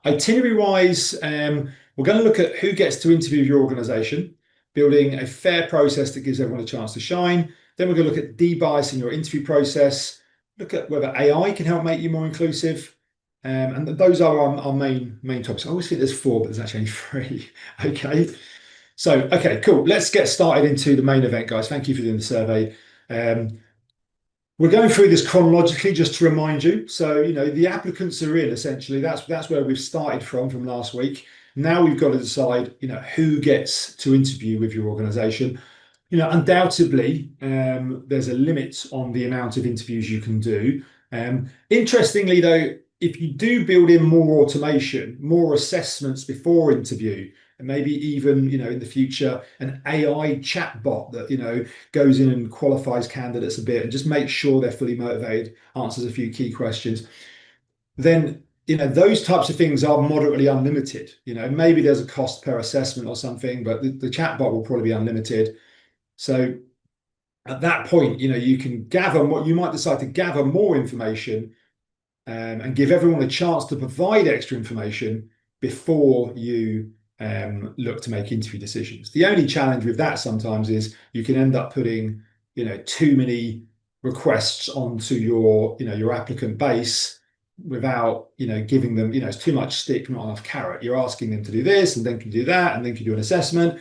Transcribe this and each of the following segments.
Itinerary wise, we're going to look at who gets to interview your organization, building a fair process that gives everyone a chance to shine. Then we're going to look at de-biasing your interview process, look at whether AI can help make you more inclusive. And those are our main topics. I always think there's four, but there's actually only three. Okay. So, okay, cool. Let's get started into the main event, guys. Thank you for doing the survey. We're going through this chronologically just to remind you. So, the applicants are in essentially. That's where we've started from last week. Now we've got to decide, who gets to interview with your organization. Undoubtedly, there's a limit on the amount of interviews you can do. Interestingly, though, if you do build in more automation, more assessments before interview, and maybe even, in the future, an AI chatbot that, goes in and qualifies candidates a bit and just makes sure they're fully motivated, answers a few key questions, then, those types of things are moderately unlimited. Maybe there's a cost per assessment or something, but the chatbot will probably be unlimited. So at that point, you can gather what you might decide to gather more information and give everyone a chance to provide extra information before you look to make interview decisions. The only challenge with that sometimes is you can end up putting, too many requests onto your applicant base without, giving them, it's too much stick, not enough carrot. You're asking them to do this, and then can you do that, and then can you do an assessment,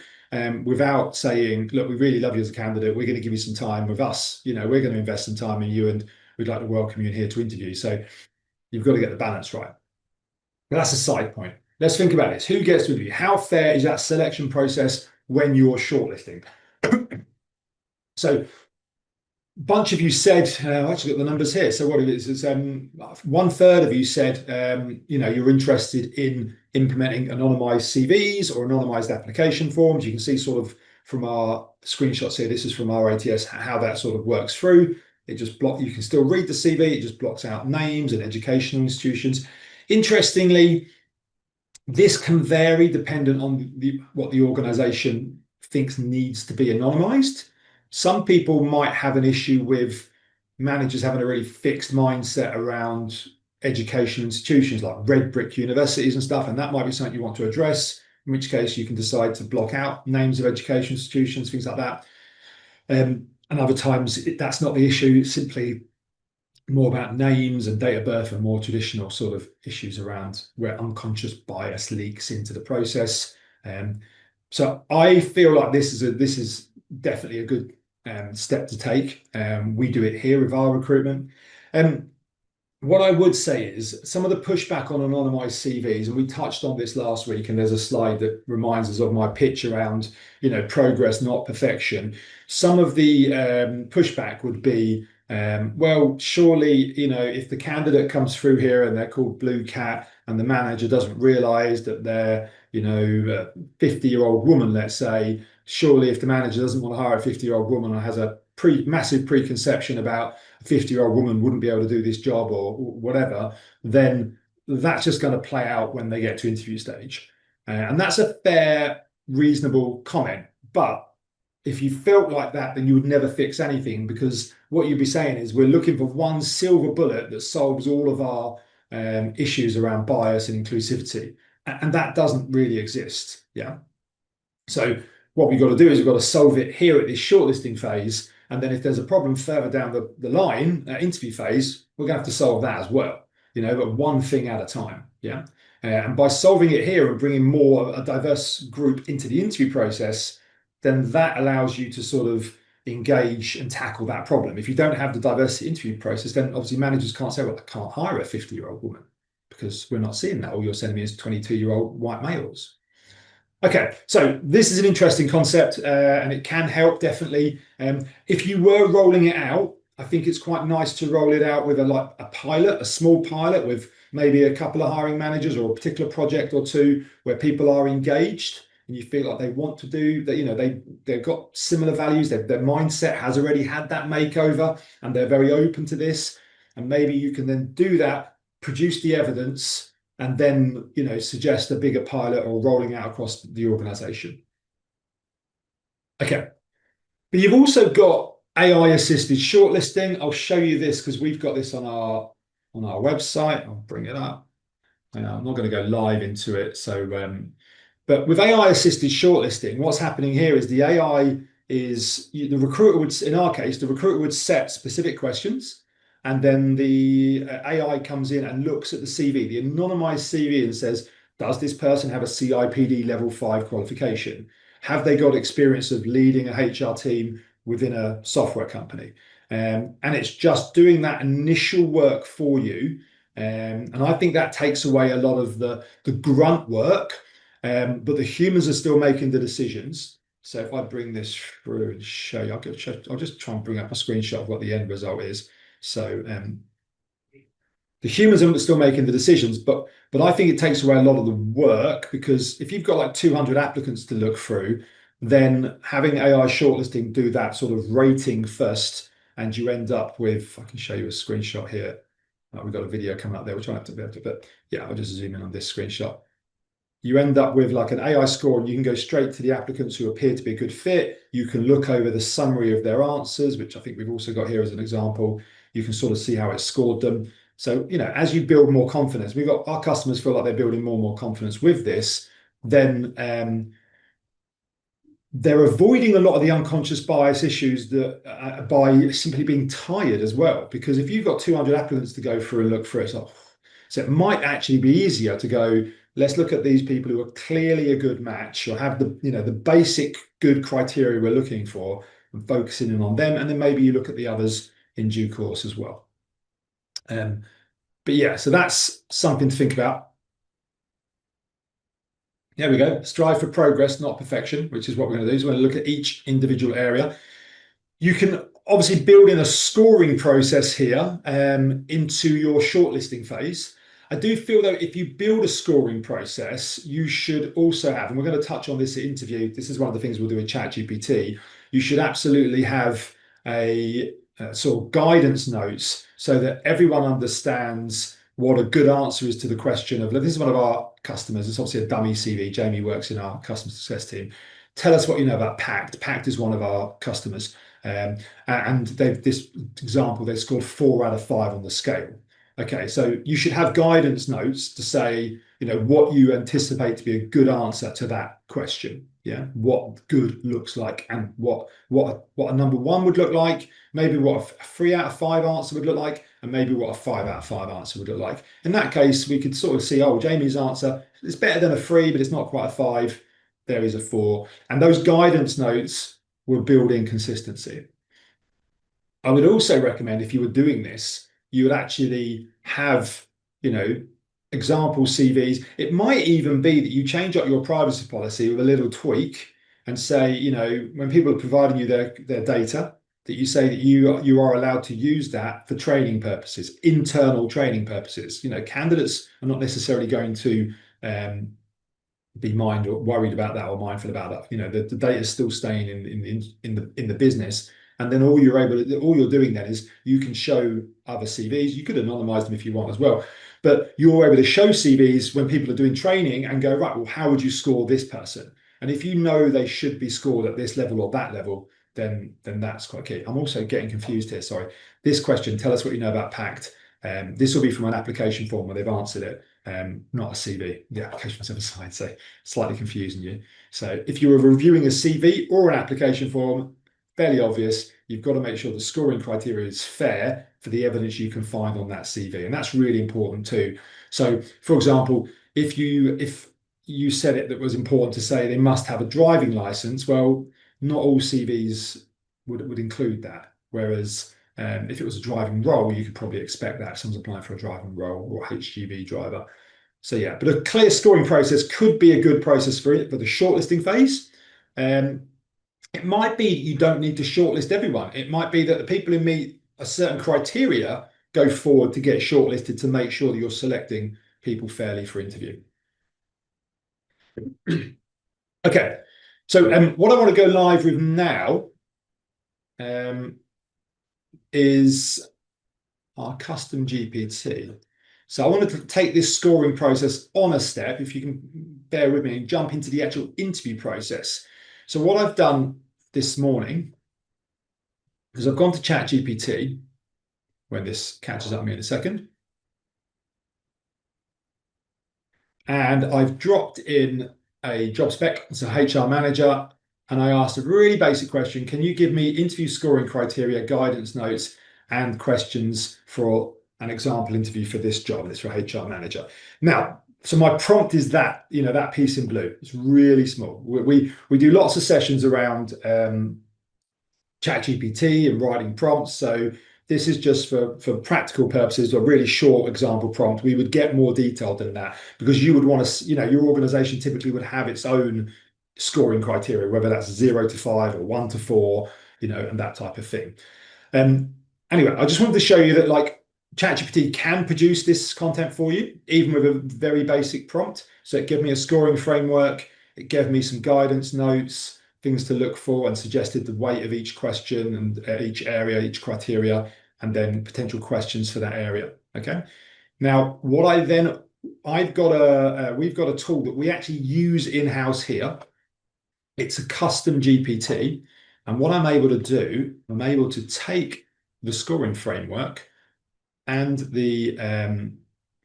without saying, look, we really love you as a candidate. We're going to give you some time with us. We're going to invest some time in you, and we'd like to welcome you in here to interview. So you've got to get the balance right. But that's a side point. Let's think about this. Who gets to interview? How fair is that selection process when you're shortlisting? So, bunch of you said, I actually got the numbers here. So what it is 1/3 of you said, you're interested in implementing anonymized CVs or anonymized application forms. You can see sort of from our screenshots here, this is from our ATS, how that sort of works through. It just you can still read the CV, it just blocks out names and educational institutions. Interestingly, this can vary dependent on what the organization thinks needs to be anonymized. Some people might have an issue with managers having a really fixed mindset around educational institutions like red brick universities and stuff, and that might be something you want to address, in which case you can decide to block out names of educational institutions, things like that. And other times that's not the issue, it's simply more about names and date of birth and more traditional sort of issues around where unconscious bias leaks into the process. So I feel like this is definitely a good step to take. We do it here with our recruitment. What I would say is some of the pushback on anonymized CVs, and we touched on this last week, and there's a slide that reminds us of my pitch around, progress, not perfection. Some of the pushback would be, well, surely, if the candidate comes through here and they're called Blue Cat and the manager doesn't realize that they're, a 50-year-old woman, let's say, surely if the manager doesn't want to hire a 50-year-old woman or has a massive preconception about a 50-year-old woman wouldn't be able to do this job or whatever, then that's just going to play out when they get to interview stage. And that's a fair, reasonable comment. But if you felt like that, then you would never fix anything, because what you'd be saying is we're looking for one silver bullet that solves all of our issues around bias and inclusivity. And that doesn't really exist. Yeah. So what we've got to do is we've got to solve it here at this shortlisting phase. And then if there's a problem further down the line, interview phase, we're going to have to solve that as well, but one thing at a time. Yeah. And by solving it here and bringing a diverse group into the interview process, then that allows you to sort of engage and tackle that problem. If you don't have the diversity interview process, then obviously managers can't say, well, I can't hire a 50-year-old woman because we're not seeing that. All you're sending me is 22-year-old white males. Okay, so this is an interesting concept and it can help definitely. If you were rolling it out, I think it's quite nice to roll it out with a pilot, a small pilot with maybe a couple of hiring managers or a particular project or two where people are engaged and you feel like they want to do that, they've got similar values, their mindset has already had that makeover and they're very open to this. And maybe you can then do that, produce the evidence, and then suggest a bigger pilot or rolling out across the organization. Okay, but you've also got AI assisted shortlisting. I'll show you this because we've got this on our website. I'll bring it up. I'm not going to go live into it. So, but with AI assisted shortlisting, what's happening here is the AI is the recruiter would, in our case, the recruiter would set specific questions, and then the AI comes in and looks at the CV, the anonymized CV, and says, does this person have a CIPD level 5 qualification? Have they got experience of leading a HR team within a software company? And it's just doing that initial work for you. And I think that takes away a lot of the grunt work, but the humans are still making the decisions. So if I bring this through and show you, I'll just try and bring up a screenshot of what the end result is. So the humans are still making the decisions, but I think it takes away a lot of the work, because if you've got like 200 applicants to look through, then having AI shortlisting do that sort of rating first, and you end up with, I can show you a screenshot here. We've got a video coming up there, which I'll have to be able to, but yeah, I'll just zoom in on this screenshot. You end up with like an AI score, and you can go straight to the applicants who appear to be a good fit. You can look over the summary of their answers, which I think we've also got here as an example. You can sort of see how it scored them. So, as you build more confidence, we've got our customers feel like they're building more and more confidence with this, then they're avoiding a lot of the unconscious bias issues that by simply being tired as well. Because if you've got 200 applicants to go through and look through, so it might actually be easier to go, let's look at these people who are clearly a good match or have the basic good criteria we're looking for, and focusing in on them, and then maybe you look at the others in due course as well. But yeah, so that's something to think about. There we go. Strive for progress, not perfection, which is what we're going to do. So we're going to look at each individual area. You can obviously build in a scoring process here into your shortlisting phase. I do feel though, if you build a scoring process, you should also have, and we're going to touch on this at interview, this is one of the things we'll do with ChatGPT, you should absolutely have a sort of guidance notes so that everyone understands what a good answer is to the question of, this is one of our customers, it's obviously a dummy CV, Jamie works in our customer success team. Tell us what you know about PACT. PACT is one of our customers. And this example, they scored 4 out of 5 on the scale. Okay, so you should have guidance notes to say, what you anticipate to be a good answer to that question. Yeah, what good looks like, and what a number 1 would look like, maybe what a 3 out of 5 answer would look like, and maybe what a 5 out of 5 answer would look like. In that case, we could sort of see, Jamie's answer is better than a 3, but it's not quite a 5. There is a 4. And those guidance notes will build in consistency. I would also recommend, if you were doing this, you would actually have, example CVs. It might even be that you change up your privacy policy with a little tweak and say, when people are providing you their data, that you say that you are allowed to use that for training purposes, internal training purposes. Candidates are not necessarily going to be worried about that or mindful about that. The data is still staying in the business. And then all you're doing then is you can show other CVs. You could anonymize them if you want as well, but you're able to show CVs when people are doing training and go, right, well, how would you score this person? And if you know they should be scored at this level or that level, then that's quite key. I'm also getting confused here. Sorry. This question, tell us what you know about PACT. This will be from an application form where they've answered it, not a CV. The application's other side, so slightly confusing you. So if you were reviewing a CV or an application form, fairly obvious, you've got to make sure the scoring criteria is fair for the evidence you can find on that CV. And that's really important too. So for example, if you said it that was important to say they must have a driving license, well, not all CVs would include that. Whereas if it was a driving role, you could probably expect that if someone's applying for a driving role or HGV driver. So yeah, but a clear scoring process could be a good process for the shortlisting phase. It might be you don't need to shortlist everyone. It might be that the people who meet a certain criteria go forward to get shortlisted to make sure that you're selecting people fairly for interview. Okay, so what I want to go live with now is our custom GPT. So I wanted to take this scoring process on a step, if you can bear with me, and jump into the actual interview process. So what I've done this morning is I've gone to ChatGPT, when this catches up with me in a second. And I've dropped in a job spec, it's a HR manager, and I asked a really basic question. Can you give me interview scoring criteria, guidance notes, and questions for an example interview for this job? It's for HR manager. Now, so my prompt is that, that piece in blue. It's really small. We do lots of sessions around ChatGPT and writing prompts. So this is just for practical purposes, a really short example prompt. We would get more detailed than that because you would want to, your organization typically would have its own scoring criteria, whether that's 0 to 5 or 1 to 4, and that type of thing. Anyway, I just wanted to show you that like ChatGPT can produce this content for you, even with a very basic prompt. So it gave me a scoring framework. It gave me some guidance notes, things to look for, and suggested the weight of each question and each area, each criteria, and then potential questions for that area. Okay. Now, we've got a tool that we actually use in-house here. It's a custom GPT. And what I'm able to do, I'm able to take the scoring framework and the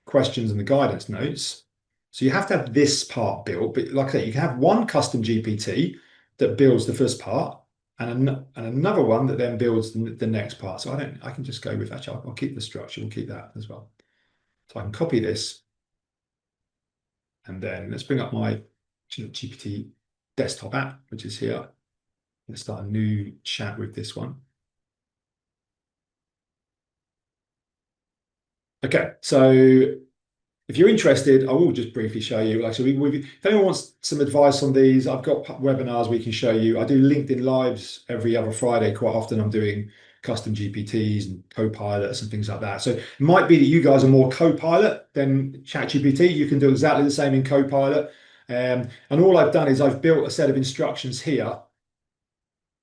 questions and the guidance notes. So you have to have this part built, but like I say, you can have one custom GPT that builds the first part and another one that then builds the next part. So I can just go with, actually, I'll keep the structure, we'll keep that as well. So I can copy this and then let's bring up my GPT desktop app, which is here. Let's start a new chat with this one. Okay, so if you're interested, I will just briefly show you. Like, so if anyone wants some advice on these, I've got webinars we can show you. I do LinkedIn Lives every other Friday. Quite often I'm doing custom GPTs and co-pilots and things like that. So it might be that you guys are more co-pilot than ChatGPT. You can do exactly the same in co-pilot. And all I've done is I've built a set of instructions here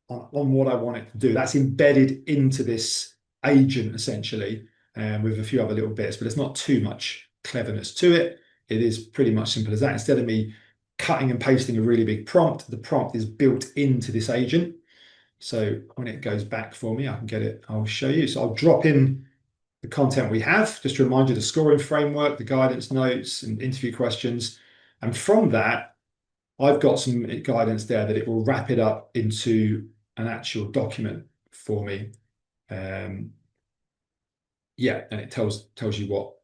on what I want it to do. That's embedded into this agent, essentially, with a few other little bits, but it's not too much cleverness to it. It is pretty much simple as that. Instead of me cutting and pasting a really big prompt, the prompt is built into this agent. So when it goes back for me, I can get it, I'll show you. So I'll drop in the content we have, just to remind you the scoring framework, the guidance notes and interview questions. And from that, I've got some guidance there that it will wrap it up into an actual document for me. Yeah, and it tells you what.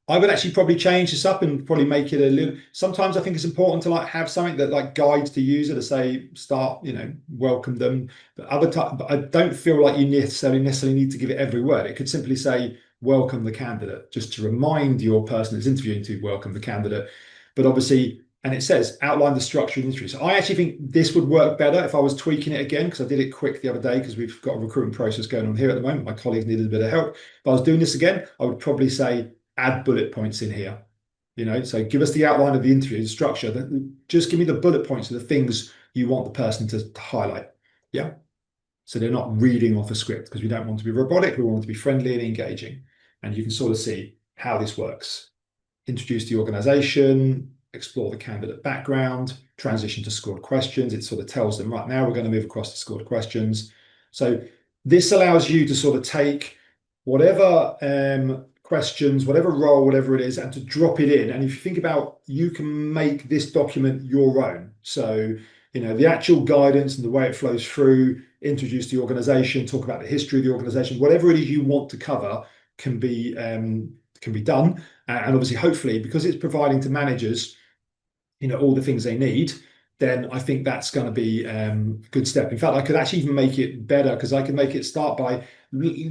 I would actually probably change this up and probably make it a little. Sometimes I think it's important to like have something that like guides the user to say start, welcome them. But I don't feel like you necessarily need to give it every word. It could simply say welcome the candidate, just to remind your person that's interviewing to welcome the candidate. But obviously, and it says outline the structure of the interview. So I actually think this would work better if I was tweaking it again, because I did it quick the other day because we've got a recruitment process going on here at the moment. My colleagues needed a bit of help. If I was doing this again, I would probably say add bullet points in here. So give us the outline of the interview, the structure. Just give me the bullet points of the things you want the person to highlight. Yeah. So they're not reading off a script, because we don't want to be robotic. We want to be friendly and engaging. And you can sort of see how this works. Introduce the organization, explore the candidate background, transition to scored questions. It sort of tells them, right, now we're going to move across to scored questions. So this allows you to sort of take whatever questions, whatever role, whatever it is, and to drop it in. And if you think about, you can make this document your own. So, the actual guidance and the way it flows through, introduce the organization, talk about the history of the organization, whatever it is you want to cover can be done. And obviously, hopefully, because it's providing to managers, all the things they need, then I think that's going to be a good step. In fact, I could actually even make it better, because I can make it start by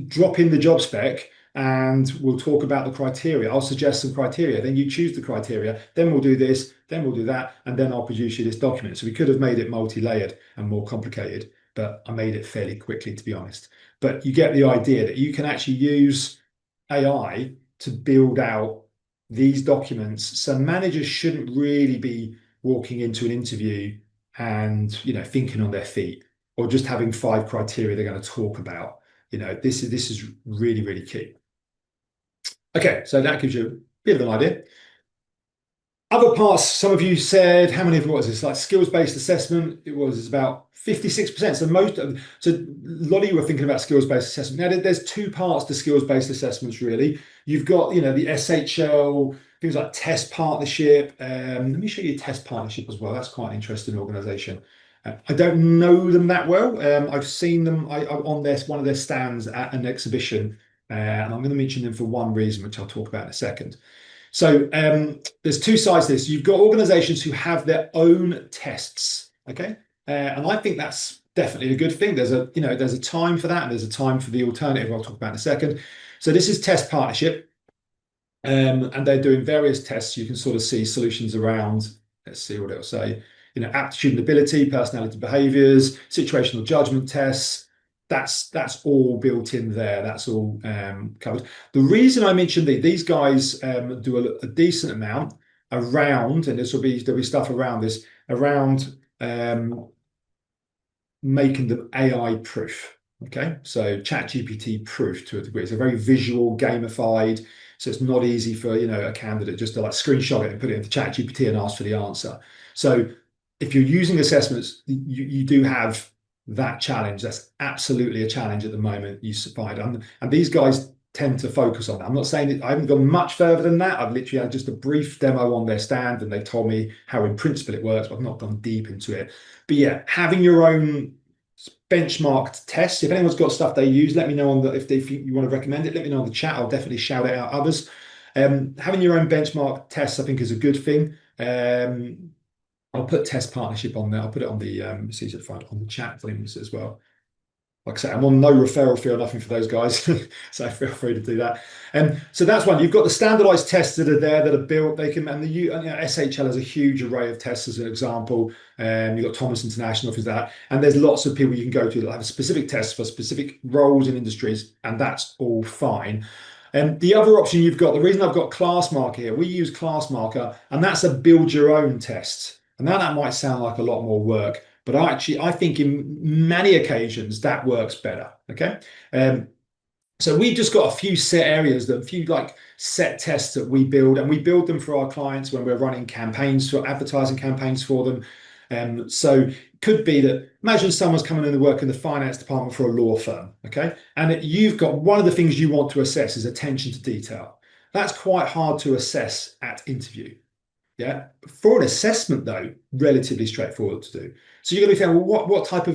drop in the job spec and we'll talk about the criteria. I'll suggest some criteria, then you choose the criteria, then we'll do this, then we'll do that, and then I'll produce you this document. So we could have made it multi-layered and more complicated, but I made it fairly quickly, to be honest. But you get the idea that you can actually use AI to build out these documents. So managers shouldn't really be walking into an interview and thinking on their feet, or just having 5 criteria they're going to talk about. This is really, really key. Okay, so that gives you a bit of an idea. Other parts, some of you said, how many of it was this? Like skills-based assessment, it's about 56%. So a lot of you were thinking about skills-based assessment. Now, there's two parts to skills-based assessments, really. You've got, the SHL, things like test partnership. Let me show you test partnership as well. That's quite an interesting organization. I don't know them that well. I've seen them on one of their stands at an exhibition, and I'm going to mention them for one reason, which I'll talk about in a second. So there's two sides to this. You've got organizations who have their own tests, okay? And I think that's definitely a good thing. There's a time for that, and there's a time for the alternative I'll talk about in a second. So this is test partnership, and they're doing various tests. You can sort of see solutions around, let's see what it'll say, aptitude and ability, personality behaviors, situational judgment tests. That's all built in there. That's all covered. The reason I mentioned these guys do a decent amount around, and there'll be stuff around this, around making them AI proof. Okay, so ChatGPT proof to a degree. It's a very visual, gamified, so it's not easy for a candidate just to like screenshot it and put it into ChatGPT and ask for the answer. So if you're using assessments, you do have that challenge. That's absolutely a challenge at the moment you find. And these guys tend to focus on that. I'm not saying that I haven't gone much further than that. I've literally had just a brief demo on their stand and they told me how in principle it works, but I've not gone deep into it. But yeah, having your own benchmarked tests. If anyone's got stuff they use, let me know if you want to recommend it, let me know in the chat. I'll definitely shout it out others. Having your own benchmark tests, I think, is a good thing. I'll put test partnership on there. I'll put it on the it's easier to find on the chat things as well. Like I say, I'm on no referral fee or nothing for those guys, so feel free to do that. So that's one. You've got the standardized tests that are there that are built. They can, and SHL has a huge array of tests as an example. You've got Thomas International, things like that, and there's lots of people you can go to that have specific tests for specific roles in industries, and that's all fine. The other option you've got, the reason I've got Classmarker here, we use Classmarker, and that's a build your own test. And now that might sound like a lot more work, but I think in many occasions that works better. Okay. So we've just got a few set areas, a few like set tests that we build, and we build them for our clients when we're running campaigns, for advertising campaigns for them. So it could be that, imagine someone's coming in to work in the finance department for a law firm, okay? And you've got one of the things you want to assess is attention to detail. That's quite hard to assess at interview. Yeah. For an assessment, though, relatively straightforward to do. So you're going to be saying, well, what type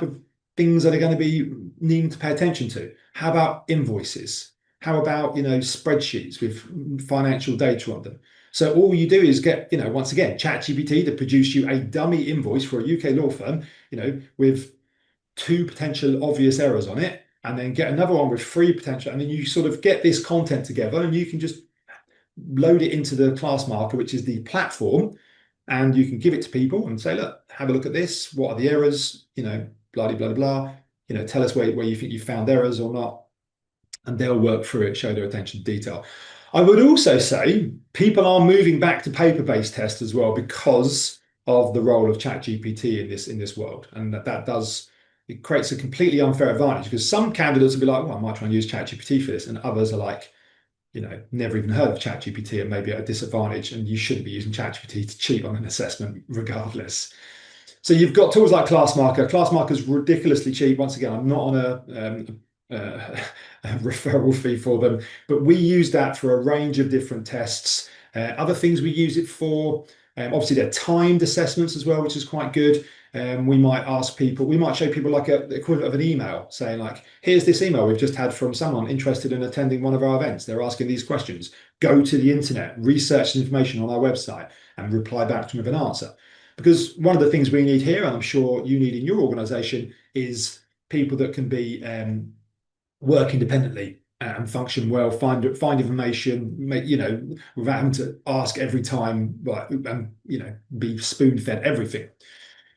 of things are they going to be needing to pay attention to? How about invoices? How about spreadsheets with financial data on them? So all you do is get once again ChatGPT to produce you a dummy invoice for a UK law firm, with 2 potential obvious errors on it, and then get another one with 3 potential, and then you sort of get this content together, and you can just load it into the Classmarker, which is the platform, and you can give it to people and say, look, have a look at this. What are the errors? Blah, blah, blah, blah. Tell us where you think you found errors or not. And they'll work through it, show their attention to detail. I would also say people are moving back to paper-based tests as well because of the role of ChatGPT in this world. And it creates a completely unfair advantage, because some candidates will be like, well, I might try and use ChatGPT for this. And others are like, never even heard of ChatGPT and maybe at a disadvantage, and you shouldn't be using ChatGPT to cheat on an assessment regardless. So you've got tools like Classmarker. Classmarker is ridiculously cheap. Once again, I'm not on a referral fee for them, but we use that for a range of different tests. Other things we use it for, obviously they're timed assessments as well, which is quite good. We might show people like the equivalent of an email saying like, here's this email we've just had from someone interested in attending one of our events. They're asking these questions. Go to the internet, research information on our website, and reply back to them with an answer. Because one of the things we need here, and I'm sure you need in your organization, is people that can be work independently and function well, find information, without having to ask every time, and be spoon-fed everything.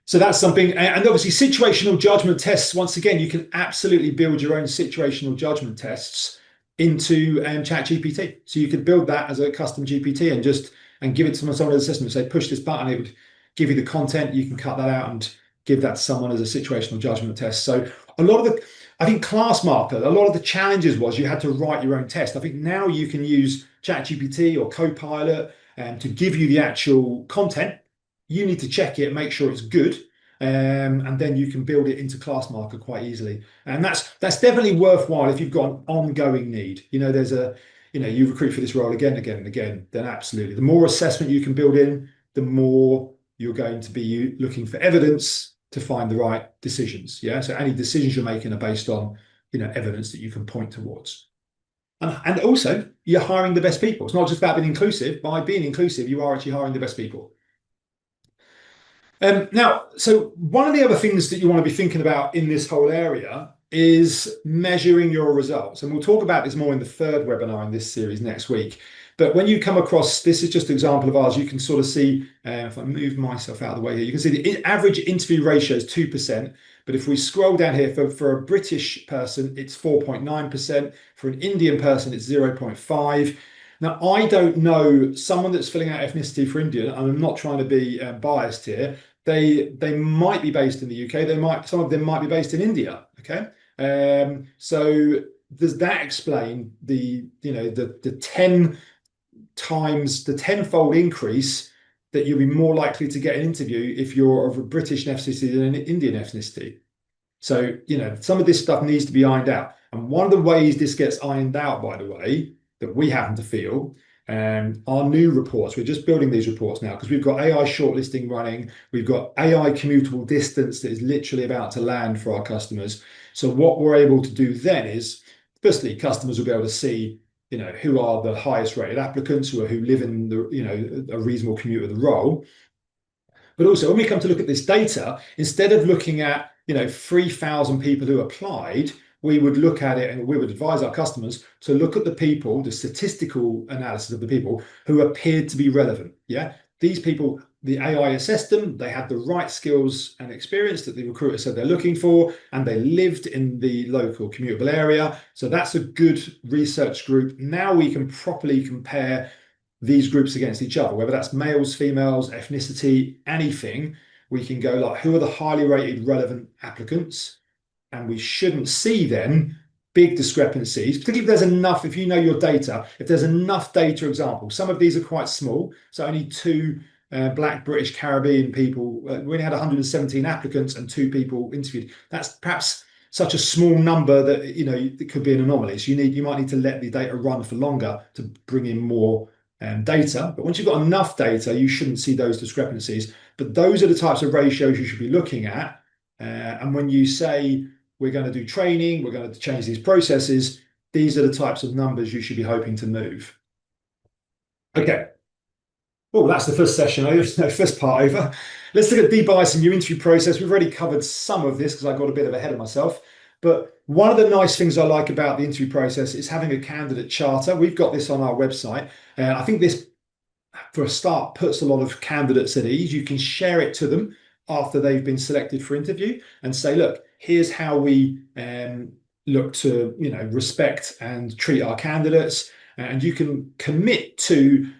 So that's something. And obviously situational judgment tests, once again, you can absolutely build your own situational judgment tests into ChatGPT. So you could build that as a custom GPT and give it to someone as assessment. Say, push this button, it would give you the content. You can cut that out and give that to someone as a situational judgment test. So I think Classmarker, a lot of the challenges was you had to write your own test. I think now you can use ChatGPT or Copilot, to give you the actual content. You need to check it, make sure it's good, and then you can build it into class marker quite easily. And that's definitely worthwhile if you've got an ongoing need. There's you recruit for this role again, again, and again, then absolutely. The more assessment you can build in, the more you're going to be looking for evidence to find the right decisions. Yeah. So any decisions you're making are based on, evidence that you can point towards. And also, you're hiring the best people. It's not just about being inclusive. By being inclusive, you are actually hiring the best people. Now, so one of the other things that you want to be thinking about in this whole area is measuring your results. And we'll talk about this more in the third webinar in this series next week. But when you come across, this is just an example of ours, you can sort of see, if I move myself out of the way here, you can see the average interview ratio is 2%. But if we scroll down here, for a British person, it's 4.9%. For an Indian person, it's 0.5%. Now, I don't know someone that's filling out ethnicity for India, and I'm not trying to be biased here. They might be based in the UK. Some of them might be based in India. Okay, so does that explain the 10-fold increase that you'll be more likely to get an interview if you're of a British ethnicity than an Indian ethnicity? So some of this stuff needs to be ironed out, and one of the ways this gets ironed out, by the way, that we happen to feel, our new reports, we're just building these reports now because we've got AI shortlisting running, we've got AI commutable distance that is literally about to land for our customers. So what we're able to do then is, firstly, customers will be able to see, who are the highest rated applicants, who live in the, a reasonable commute of the role. But also, when we come to look at this data, instead of looking at 3,000 people who applied, we would look at it and we would advise our customers to look at the people, the statistical analysis of the people who appeared to be relevant. Yeah, these people, the AI assessed them, they had the right skills and experience that the recruiter said they're looking for, and they lived in the local commutable area. So that's a good research group. Now we can properly compare these groups against each other, whether that's males, females, ethnicity, anything. We can go like, who are the highly rated relevant applicants? And we shouldn't see then big discrepancies, particularly if there's enough, if you know your data, if there's enough data examples. Some of these are quite small, so only 2 Black, British, Caribbean people. We only had 117 applicants and 2 people interviewed. That's perhaps such a small number that it could be an anomaly. So you might need to let the data run for longer to bring in more data. But once you've got enough data, you shouldn't see those discrepancies. But those are the types of ratios you should be looking at. And when you say we're going to do training, we're going to change these processes, these are the types of numbers you should be hoping to move. Okay. Well, that's the first session, first part over. Let's look at debiasing your interview process. We've already covered some of this because I got a bit ahead of myself. But one of the nice things I like about the interview process is having a candidate charter. We've got this on our website. I think this, for a start, puts a lot of candidates at ease. You can share it to them after they've been selected for interview and say, look, here's how we look to respect and treat our candidates, and you can commit to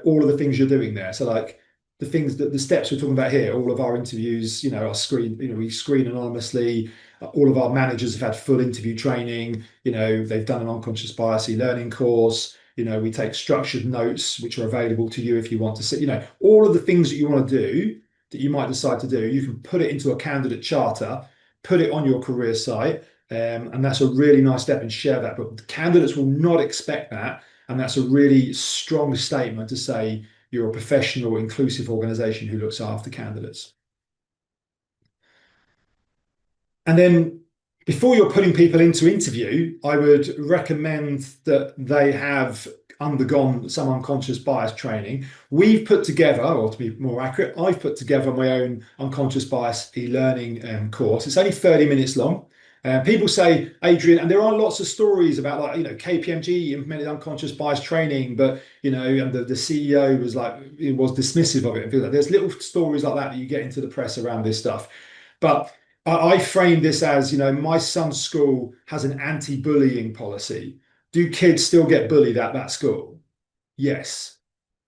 all of the things you're doing there. So like the things that the steps we're talking about here, all of our interviews are screened, we screen anonymously. All of our managers have had full interview training, they've done an unconscious bias e-learning course, we take structured notes which are available to you if you want to see, all of the things that you want to do that you might decide to do, you can put it into a candidate charter, put it on your career site, and that's a really nice step, and share that. But the candidates will not expect that, and that's a really strong statement to say you're a professional, inclusive organization who looks after candidates. And then before you're putting people into interview, I would recommend that they have undergone some unconscious bias training. We've put together, or to be more accurate, I've put together my own unconscious bias e-learning course. It's only 30 minutes long. People say, Adrian, and there are lots of stories about KPMG implemented unconscious bias training, but and the CEO was dismissive of it. There's little stories like that you get into the press around this stuff. But I frame this as, my son's school has an anti-bullying policy. Do kids still get bullied at that school? Yes.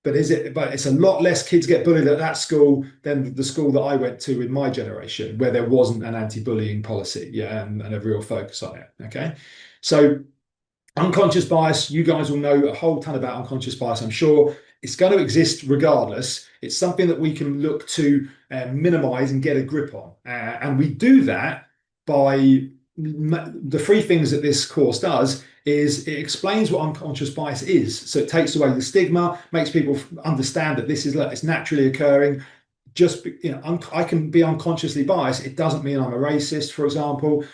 But it's a lot less kids get bullied at that school than the school that I went to in my generation, where there wasn't an anti-bullying policy, and a real focus on it. Okay. So unconscious bias, you guys will know a whole ton about unconscious bias, I'm sure. It's going to exist regardless. It's something that we can look to minimize and get a grip on. And we do that by the three things that this course does is it explains what unconscious bias is. So it takes away the stigma, makes people understand that this is it's naturally occurring. Just, I can be unconsciously biased. It doesn't mean I'm a racist, for example.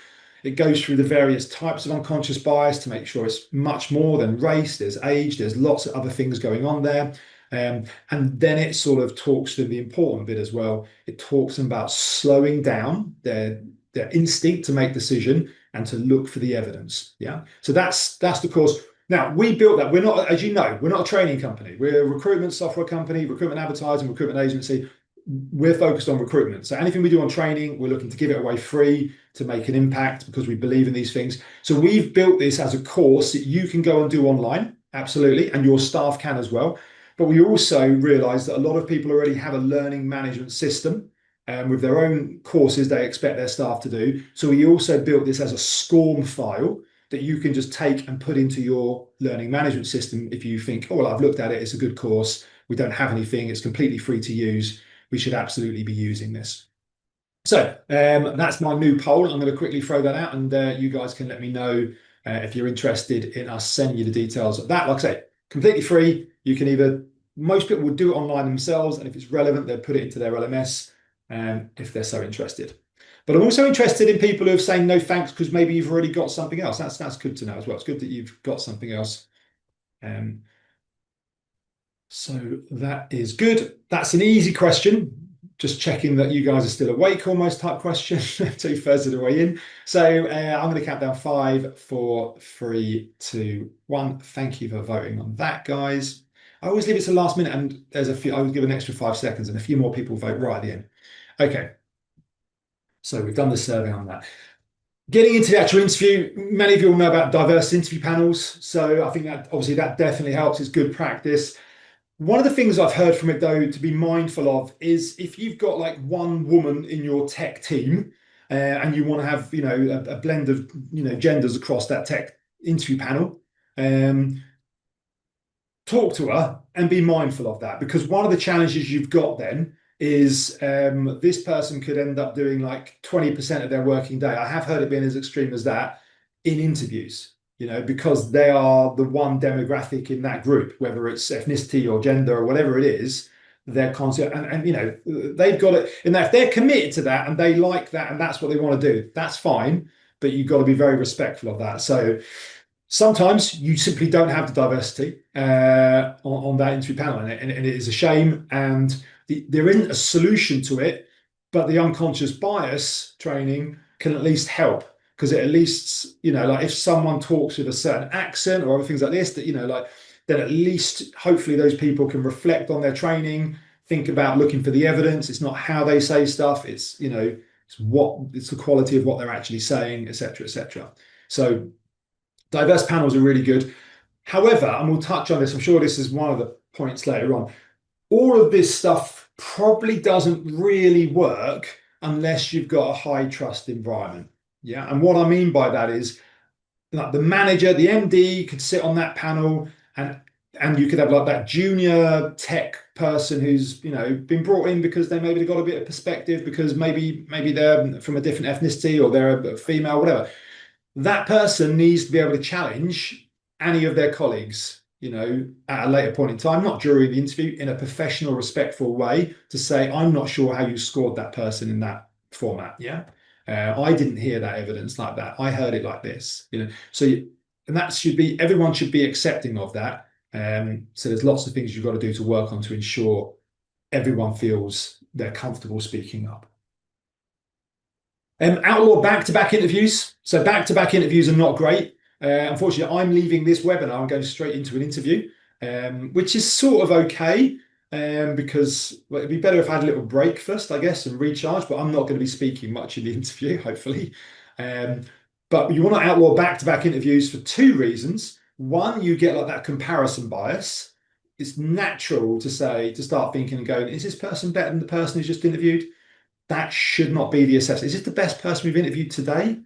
It goes through the various types of unconscious bias to make sure it's much more than race. There's age, there's lots of other things going on there. And then it sort of talks to the important bit as well. It talks about slowing down their instinct to make decision and to look for the evidence. Yeah. So that's the course. Now, we built that. We're not, as you know, we're not a training company. We're a recruitment software company, recruitment advertising, recruitment agency. We're focused on recruitment. So anything we do on training, we're looking to give it away free to make an impact because we believe in these things. So we've built this as a course that you can go and do online, absolutely, and your staff can as well. But we also realize that a lot of people already have a learning management system with their own courses they expect their staff to do. So we also built this as a SCORM file that you can just take and put into your learning management system if you think, oh, well, I've looked at it, it's a good course, we don't have anything, it's completely free to use. We should absolutely be using this. So that's my new poll. I'm going to quickly throw that out and you guys can let me know if you're interested in us sending you the details of that. Like I say, completely free. You can most people will do it online themselves, and if it's relevant, they'll put it into their LMS if they're so interested. But I'm also interested in people who are saying no thanks because maybe you've already got something else. That's good to know as well. It's good that you've got something else. So that is good. That's an easy question. Just checking that you guys are still awake almost type question. 2/3 of the way in. So I'm going to count down 5, 4, 3, 2, 1. Thank you for voting on that, guys. I always leave it to the last minute and there's a few, I would give an extra 5 seconds and a few more people vote right at the end. Okay. So we've done the survey on that. Getting into the actual interview, many of you will know about diverse interview panels. So I think that obviously that definitely helps. It's good practice. One of the things I've heard from it, though, to be mindful of is if you've got like one woman in your tech team and you want to have, a blend of, genders across that tech interview panel, talk to her and be mindful of that, because one of the challenges you've got then is this person could end up doing like 20% of their working day. I have heard it being as extreme as that in interviews. Because they are the one demographic in that group, whether it's ethnicity or gender or whatever it is, they're constant and they've got it. And if they're committed to that and they like that and that's what they want to do, that's fine. But you've got to be very respectful of that. So sometimes you simply don't have the diversity on that interview panel, and it is a shame. And there isn't a solution to it, but the unconscious bias training can at least help. Because it at least, like if someone talks with a certain accent or other things like this, that, then at least hopefully those people can reflect on their training, think about looking for the evidence. It's not how they say stuff. It's, it's the quality of what they're actually saying, etc., etc. So diverse panels are really good. However, and we'll touch on this, I'm sure this is one of the points later on, all of this stuff probably doesn't really work unless you've got a high trust environment. Yeah, and what I mean by that is like the manager, the MD could sit on that panel and you could have like that junior tech person who's been brought in because they maybe got a bit of perspective because maybe they're from a different ethnicity or they're a female, whatever. That person needs to be able to challenge any of their colleagues, at a later point in time, not during the interview, in a professional, respectful way to say, I'm not sure how you scored that person in that format. Yeah. I didn't hear that evidence like that. I heard it like this, So, and that should be, everyone should be accepting of that. So there's lots of things you've got to do to work on to ensure everyone feels they're comfortable speaking up. Outlaw back-to-back interviews. So back-to-back interviews are not great. Unfortunately, I'm leaving this webinar and going straight into an interview, which is sort of okay. Because it'd be better if I had a little break first, I guess, and recharge, but I'm not going to be speaking much in the interview, hopefully. But you want to outlaw back-to-back interviews for 2 reasons. One, you get like that comparison bias. It's natural to start thinking and going, is this person better than the person who's just interviewed? That should not be the assessment. Is this the best person we've interviewed today?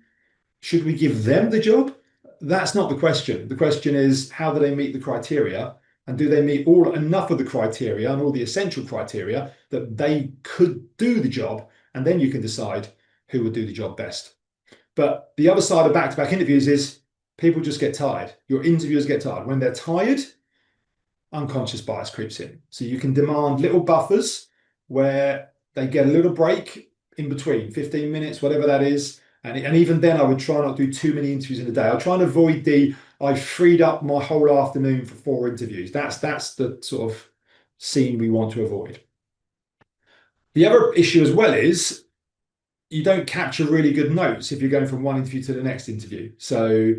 Should we give them the job? That's not the question. The question is, how do they meet the criteria? And do they meet enough of the criteria and all the essential criteria that they could do the job? And then you can decide who would do the job best. But the other side of back-to-back interviews is people just get tired. Your interviewers get tired. When they're tired, unconscious bias creeps in. So you can demand little buffers where they get a little break in between, 15 minutes, whatever that is. And even then, I would try not to do too many interviews in a day. I'll try and avoid I've freed up my whole afternoon for 4 interviews. That's the sort of scene we want to avoid. The other issue as well is you don't capture really good notes if you're going from one interview to the next interview. So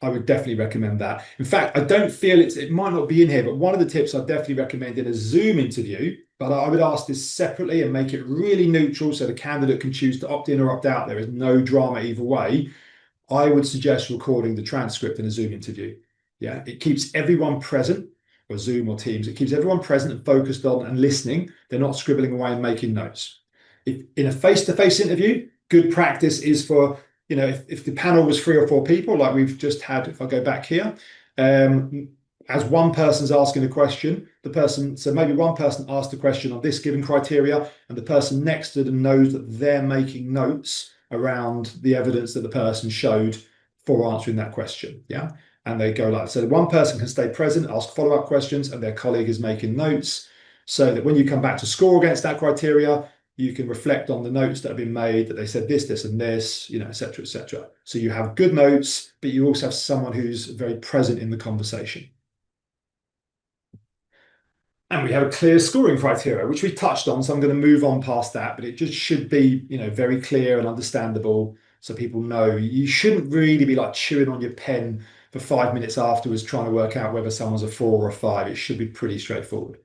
I would definitely recommend that. In fact, I don't feel it might not be in here, but one of the tips I definitely recommend in a Zoom interview, but I would ask this separately and make it really neutral so the candidate can choose to opt in or opt out. There is no drama either way. I would suggest recording the transcript in a Zoom interview. Yeah, it keeps everyone present, or Zoom or Teams. It keeps everyone present and focused on and listening. They're not scribbling away and making notes. In a face-to-face interview, good practice is for, if the panel was 3 or 4 people, like we've just had, if I go back here, as one person's asking a question, so maybe one person asked a question on this given criteria, and the person next to them knows that they're making notes around the evidence that the person showed for answering that question. Yeah. And they go like, so the one person can stay present, ask follow-up questions, and their colleague is making notes so that when you come back to score against that criteria, you can reflect on the notes that have been made, that they said this, and this, et cetera, et cetera. So you have good notes, but you also have someone who's very present in the conversation. And we have a clear scoring criteria, which we touched on, so I'm going to move on past that, but it just should be, very clear and understandable so people know. You shouldn't really be like chewing on your pen for 5 minutes afterwards trying to work out whether someone's a 4 or a 5. It should be pretty straightforward.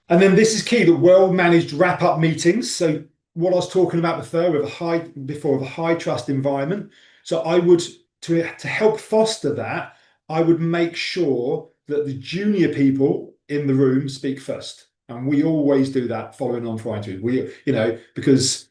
And then this is key, the well-managed wrap-up meetings. So what I was talking about before with a high trust environment. So I would, to help foster that, I would make sure that the junior people in the room speak first. And we always do that following on for interviews. Because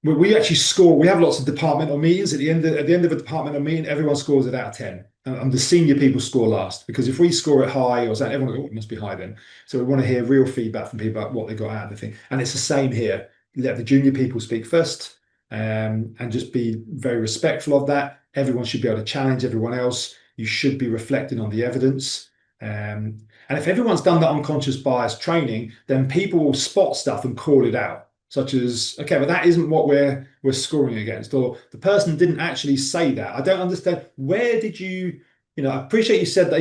we actually score. We have lots of departmental meetings. At the end of a departmental meeting, everyone scores it out of 10. And the senior people score last, because if we score it high or something, everyone goes, oh, it must be high then. So we want to hear real feedback from people about what they got out of the thing. And it's the same here. Let the junior people speak first, and just be very respectful of that. Everyone should be able to challenge everyone else. You should be reflecting on the evidence. And if everyone's done that unconscious bias training, then people will spot stuff and call it out. Such as, okay, but that isn't what we're scoring against, or the person didn't actually say that. I don't understand. Where did you, I appreciate you said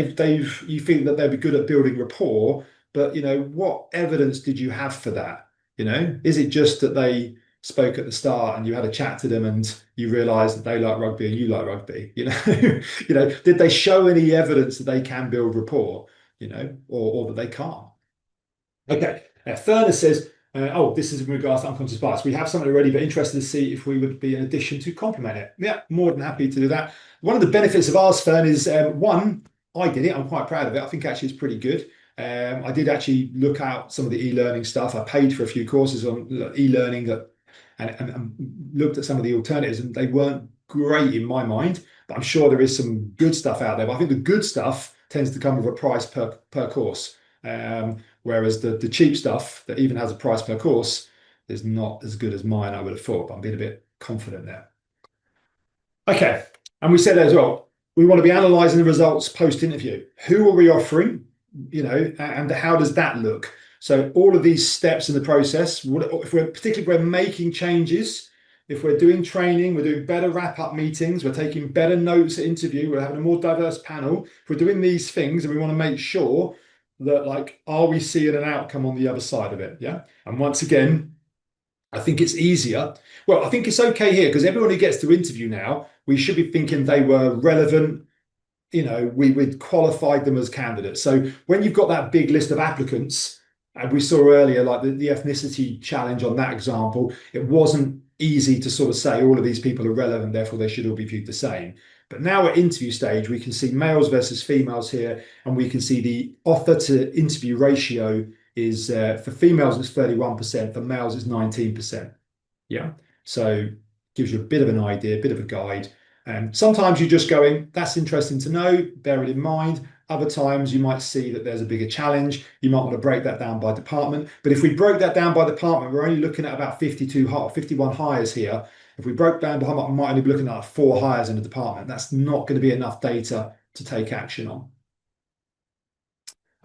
you feel that they'd be good at building rapport, but what evidence did you have for that? Is it just that they spoke at the start and you had a chat to them and you realized that they like rugby and you like rugby? Did they show any evidence that they can build rapport, or that they can't? Okay, Furness says, this is in regards to unconscious bias. We have something already, but interested to see if we would be an addition to complement it. Yeah, more than happy to do that. One of the benefits of ours, Fern, is one, I did it. I'm quite proud of it. I think actually it's pretty good. I did actually look out some of the e-learning stuff. I paid for a few courses on e-learning and looked at some of the alternatives, and they weren't great in my mind, but I'm sure there is some good stuff out there. But I think the good stuff tends to come with a price per course. Whereas the cheap stuff that even has a price per course is not as good as mine, I would have thought, but I'm being a bit confident there. Okay, and we said as well, we want to be analysing the results post-interview. Who are we offering, and how does that look? So all of these steps in the process, particularly if we're making changes, if we're doing training, we're doing better wrap-up meetings, we're taking better notes at interview, we're having a more diverse panel. If we're doing these things and we want to make sure that, are we seeing an outcome on the other side of it? Yeah. And once again, I think it's easier. Well, I think it's okay here because everyone who gets to interview now, we should be thinking they were relevant. We'd qualified them as candidates. So when you've got that big list of applicants, and we saw earlier, like the ethnicity challenge on that example, it wasn't easy to sort of say all of these people are relevant, therefore they should all be viewed the same. But now at interview stage, we can see males versus females here, and we can see the offer to interview ratio is for females it's 31%, for males it's 19%. Yeah, so gives you a bit of an idea, a bit of a guide. And sometimes you're just going, that's interesting to know, bear it in mind. Other times you might see that there's a bigger challenge. You might want to break that down by department. But if we broke that down by department, we're only looking at about 51 hires here. If we broke down by department, we might only be looking at 4 hires in a department. That's not going to be enough data to take action on.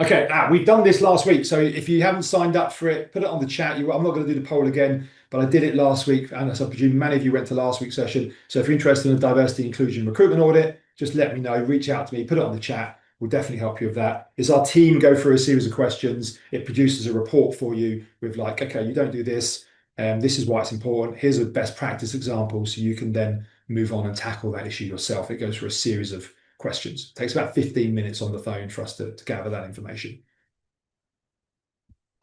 Okay, we've done this last week. So if you haven't signed up for it, put it on the chat. I'm not going to do the poll again, but I did it last week. And as I presume many of you went to last week's session. So if you're interested in a diversity, inclusion, recruitment audit, just let me know, reach out to me, put it on the chat. We'll definitely help you with that. It's our team go through a series of questions. It produces a report for you with like, okay, you don't do this. This is why it's important. Here's a best practice example. So you can then move on and tackle that issue yourself. It goes through a series of questions. It takes about 15 minutes on the phone for us to gather that information.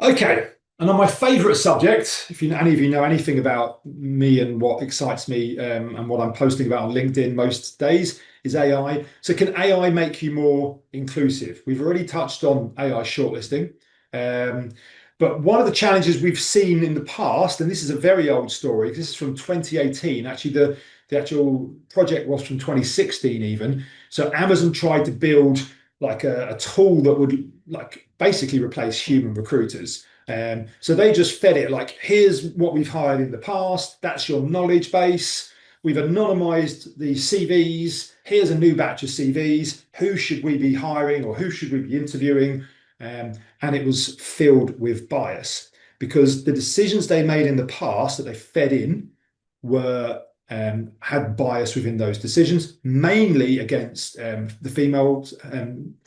Okay, and on my favorite subject, if any of you know anything about me and what excites me and what I'm posting about on LinkedIn most days, is AI. So can AI make you more inclusive? We've already touched on AI shortlisting. But one of the challenges we've seen in the past, and this is a very old story, this is from 2018, actually the actual project was from 2016 even. So Amazon tried to build like a tool that would like basically replace human recruiters. So they just fed it like, here's what we've hired in the past. That's your knowledge base. We've anonymized the CVs. Here's a new batch of CVs. Who should we be hiring or who should we be interviewing? And it was filled with bias because the decisions they made in the past that they fed in were had bias within those decisions, mainly against the females,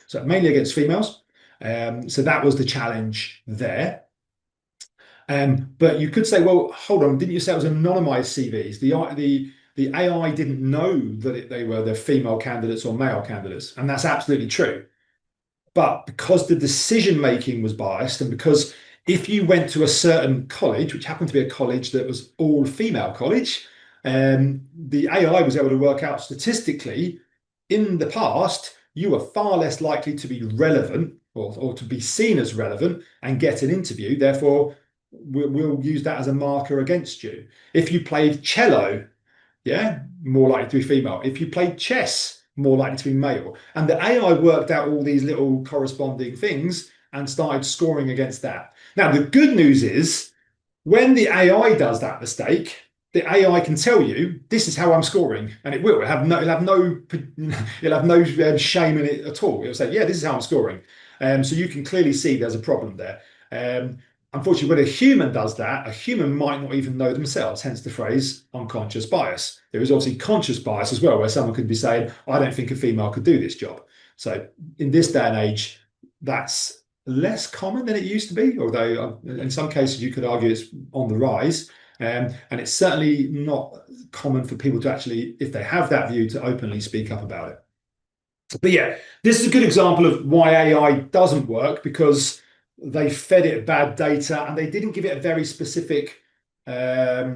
so mainly against females. So that was the challenge there. But you could say, well, hold on, didn't you say it was anonymized CVs? The AI didn't know that they were the female candidates or male candidates, and that's absolutely true. But because the decision making was biased, and because if you went to a certain college, which happened to be a college that was all female college, the AI was able to work out statistically in the past, you were far less likely to be relevant or to be seen as relevant and get an interview. Therefore, we'll use that as a marker against you. If you played cello, yeah, more likely to be female. If you played chess, more likely to be male. And the AI worked out all these little corresponding things and started scoring against that. Now, the good news is when the AI does that mistake, the AI can tell you this is how I'm scoring, and it will. It'll have no shame in it at all. It'll say, yeah, this is how I'm scoring. So you can clearly see there's a problem there. Unfortunately, when a human does that, a human might not even know themselves, hence the phrase unconscious bias. There is obviously conscious bias as well, where someone could be saying, I don't think a female could do this job. So in this day and age, that's less common than it used to be, although in some cases you could argue it's on the rise. And it's certainly not common for people to actually, if they have that view, to openly speak up about it. But yeah, this is a good example of why AI doesn't work, because they fed it bad data and they didn't give it a very specific set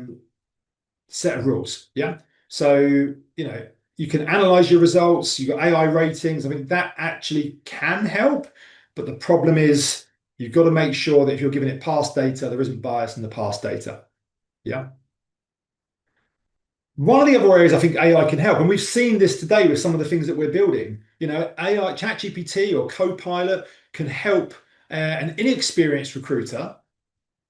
of rules. Yeah. So, you can analyze your results, you've got AI ratings. I mean, that actually can help. But the problem is you've got to make sure that if you're giving it past data, there isn't bias in the past data. Yeah. One of the other areas I think AI can help, and we've seen this today with some of the things that we're building, AI, ChatGPT or Copilot can help an inexperienced recruiter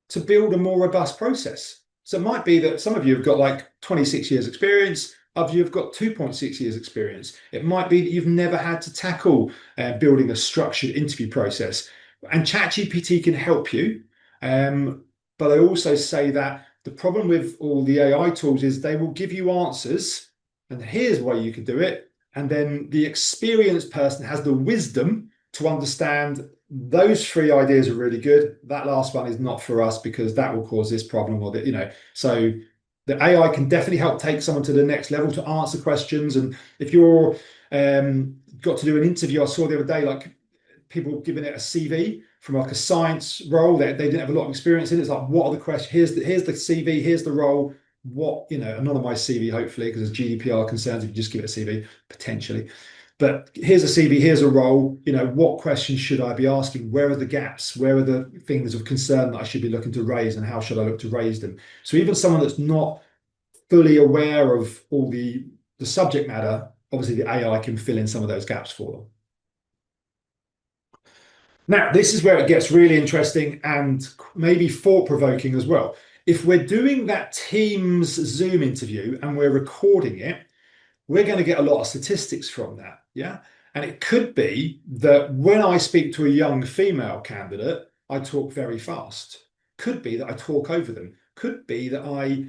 to build a more robust process. So it might be that some of you have got like 26 years experience, others of you have got 2.6 years experience. It might be that you've never had to tackle building a structured interview process. And ChatGPT can help you. But I also say that the problem with all the AI tools is they will give you answers, and here's why you can do it. And then the experienced person has the wisdom to understand those 3 ideas are really good. That last one is not for us because that will cause this problem, or that, so the AI can definitely help take someone to the next level to answer questions. And if you're got to do an interview, I saw the other day, like people giving it a CV from like a science role that they didn't have a lot of experience in. It's like, what are the questions? Here's the CV, here's the role. What, anonymized CV, hopefully, because there's GDPR concerns if you just give it a CV, potentially. But here's a CV, here's a role, what questions should I be asking? Where are the gaps? Where are the things of concern that I should be looking to raise, and how should I look to raise them? So even someone that's not fully aware of all the subject matter, obviously the AI can fill in some of those gaps for them. Now, this is where it gets really interesting and maybe thought-provoking as well. If we're doing that Teams Zoom interview and we're recording it, we're going to get a lot of statistics from that. Yeah. And it could be that when I speak to a young female candidate, I talk very fast. Could be that I talk over them. Could be that I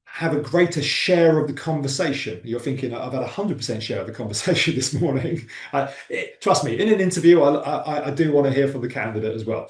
have a greater share of the conversation. You're thinking, I've had 100% share of the conversation this morning. Trust me, in an interview, I do want to hear from the candidate as well.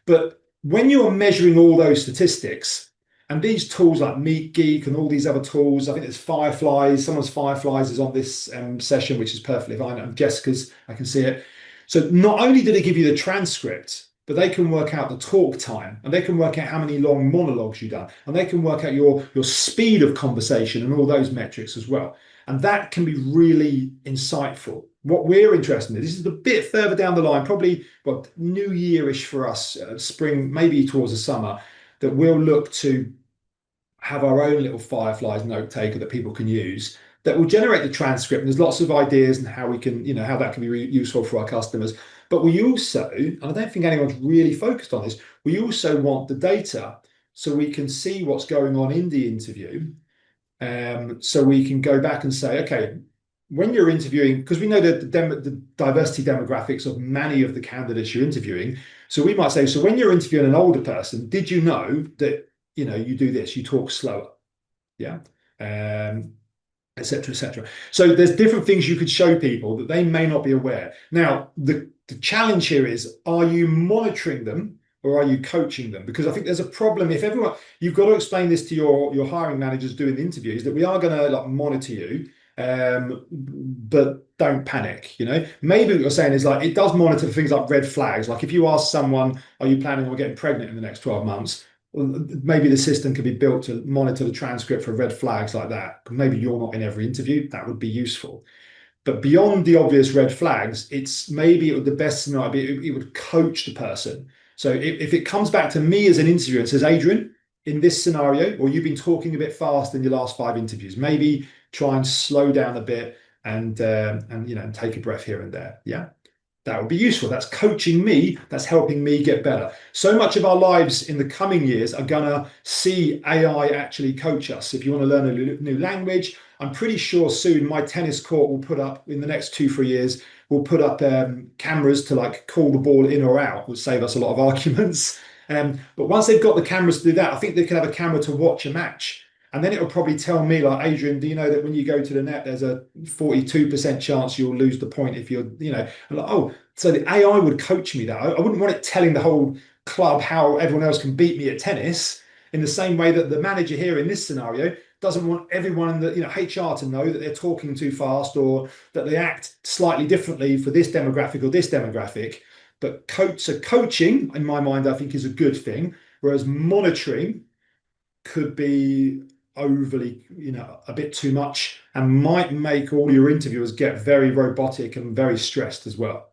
But when you're measuring all those statistics, and these tools like MeetGeek and all these other tools, I think there's Fireflies. Someone's Fireflies is on this session, which is perfectly fine. And Jessica's, I can see it. So not only do they give you the transcript, but they can work out the talk time, and they can work out how many long monologues you've done, and they can work out your speed of conversation and all those metrics as well. And that can be really insightful. What we're interested in, this is a bit further down the line, probably what New Yearish for us, spring, maybe towards the summer, that we'll look to have our own little Fireflies note taker that people can use that will generate the transcript. And there's lots of ideas and how we can, how that can be useful for our customers. But we also, and I don't think anyone's really focused on this, we also want the data so we can see what's going on in the interview. So we can go back and say, okay, when you're interviewing, because we know that the diversity demographics of many of the candidates you're interviewing. So we might say, so when you're interviewing an older person, did you know that, you do this, you talk slower? Yeah. Et cetera, et cetera. So there's different things you could show people that they may not be aware. Now, the challenge here is, are you monitoring them or are you coaching them? Because I think there's a problem if everyone, you've got to explain this to your hiring managers doing the interviews, that we are going to like monitor you, but don't panic. Maybe what you're saying is like, it does monitor things like red flags. Like if you ask someone, are you planning on getting pregnant in the next 12 months? Well, maybe the system could be built to monitor the transcript for red flags like that. Maybe you're not in every interview. That would be useful. But beyond the obvious red flags, it's maybe the best scenario. It would coach the person. So if it comes back to me as an interviewer and says, Adrian, in this scenario, or you've been talking a bit fast in your last 5 interviews, maybe try and slow down a bit and take a breath here and there. Yeah. That would be useful. That's coaching me. That's helping me get better. So much of our lives in the coming years are going to see AI actually coach us. If you want to learn a new language, I'm pretty sure soon my tennis court will put up, in the next 2-3 years, will put up cameras to like call the ball in or out, which save us a lot of arguments. But once they've got the cameras to do that, I think they can have a camera to watch a match. And then it'll probably tell me, like, Adrian, do you know that when you go to the net, there's a 42% chance you'll lose the point if you're, I'm like, oh, so the AI would coach me that. I wouldn't want it telling the whole club how everyone else can beat me at tennis, in the same way that the manager here in this scenario doesn't want everyone in the HR to know that they're talking too fast or that they act slightly differently for this demographic or this demographic. But coaching, in my mind, I think is a good thing, whereas monitoring could be overly, a bit too much and might make all your interviewers get very robotic and very stressed as well.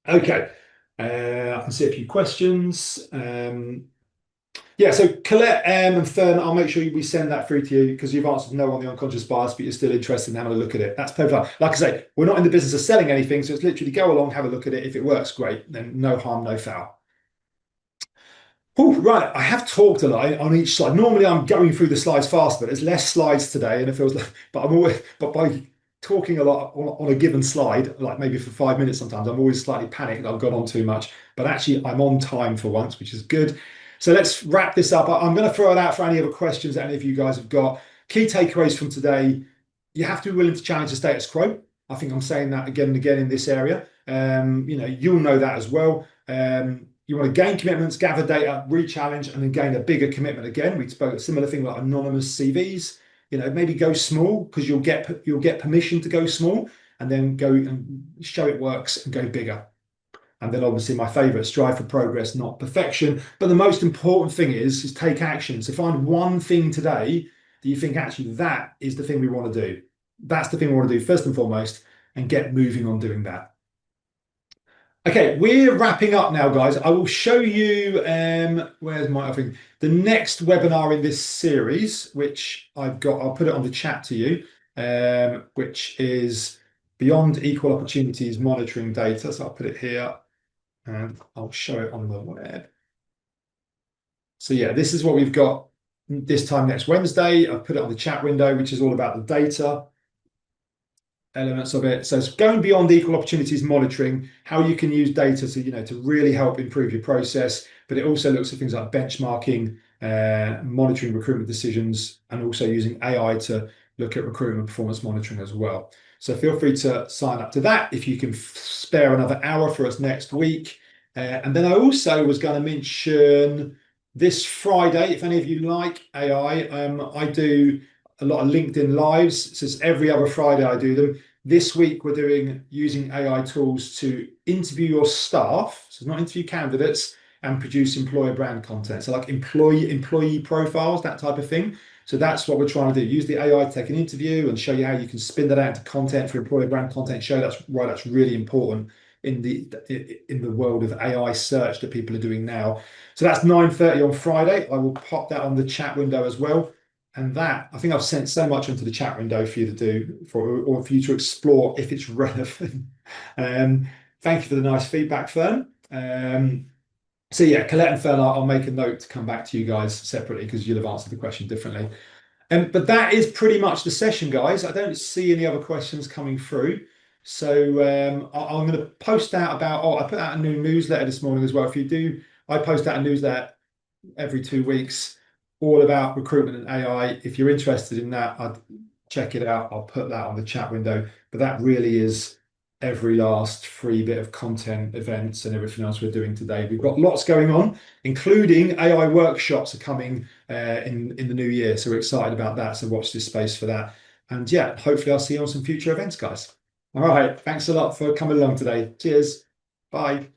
Okay, I can see a few questions. Yeah, so Colette and Fern, I'll make sure we send that through to you because you've answered no on the unconscious bias, but you're still interested in having a look at it. That's perfect. Like I say, we're not in the business of selling anything, so it's literally go along, have a look at it. If it works, great. Then no harm, no foul. Oh, right. I have talked a lot on each slide. Normally, I'm going through the slides fast, but there's less slides today, and it feels like. But by talking a lot on a given slide, like maybe for 5 minutes, sometimes I'm always slightly panicked that I've gone on too much. But actually, I'm on time for once, which is good. So let's wrap this up. I'm going to throw it out for any other questions that any of you guys have got. Key takeaways from today: you have to be willing to challenge the status quo. I think I'm saying that again and again in this area. You'll know that as well. You want to gain commitments, gather data, re-challenge, and then gain a bigger commitment again. We spoke a similar thing like anonymous CVs. Maybe go small because you'll get permission to go small, and then go and show it works and go bigger. And then obviously my favorite, strive for progress, not perfection. But the most important thing is take action. So find one thing today that you think actually that is the thing we want to do. That's the thing we want to do first and foremost, and get moving on doing that. Okay, we're wrapping up now, guys. I will show you, where's my thing? The next webinar in this series, which I've got, I'll put it on the chat to you, which is Beyond Equal Opportunities Monitoring Data. So I'll put it here. and I'll show it on the web. So yeah, this is what we've got this time next Wednesday. I've put it on the chat window, which is all about the data elements of it. So it's going beyond equal opportunities monitoring, how you can use data to really help improve your process. But it also looks at things like benchmarking, monitoring recruitment decisions, and also using AI to look at recruitment performance monitoring as well. So feel free to sign up to that if you can spare another hour for us next week. And then I also was going to mention this Friday, if any of you like AI, I do a lot of LinkedIn lives. So it's every other Friday I do them. This week we're doing using AI tools to interview your staff, so not interview candidates, and produce employer brand content. So like employee profiles, that type of thing. So that's what we're trying to do. Use the AI to take an interview and show you how you can spin that out into content for employer brand content. Show that's why that's really important in the world of AI search that people are doing now. So that's 9:30 on Friday. I will pop that on the chat window as well. And that, I think I've sent so much into the chat window for you to do, or for you to explore if it's relevant. Thank you for the nice feedback, Fern. So yeah, Colette and Fern, I'll make a note to come back to you guys separately because you'll have answered the question differently. But that is pretty much the session, guys. I don't see any other questions coming through. So I'm going to post out I put out a new newsletter this morning as well. I post out a newsletter every 2 weeks, all about recruitment and AI. If you're interested in that, I'd check it out. I'll put that on the chat window. But that really is every last free bit of content, events, and everything else we're doing today. We've got lots going on, including AI workshops are coming in the new year. So we're excited about that. So watch this space for that. And yeah, hopefully I'll see you on some future events, guys. All right. Thanks a lot for coming along today. Cheers. Bye.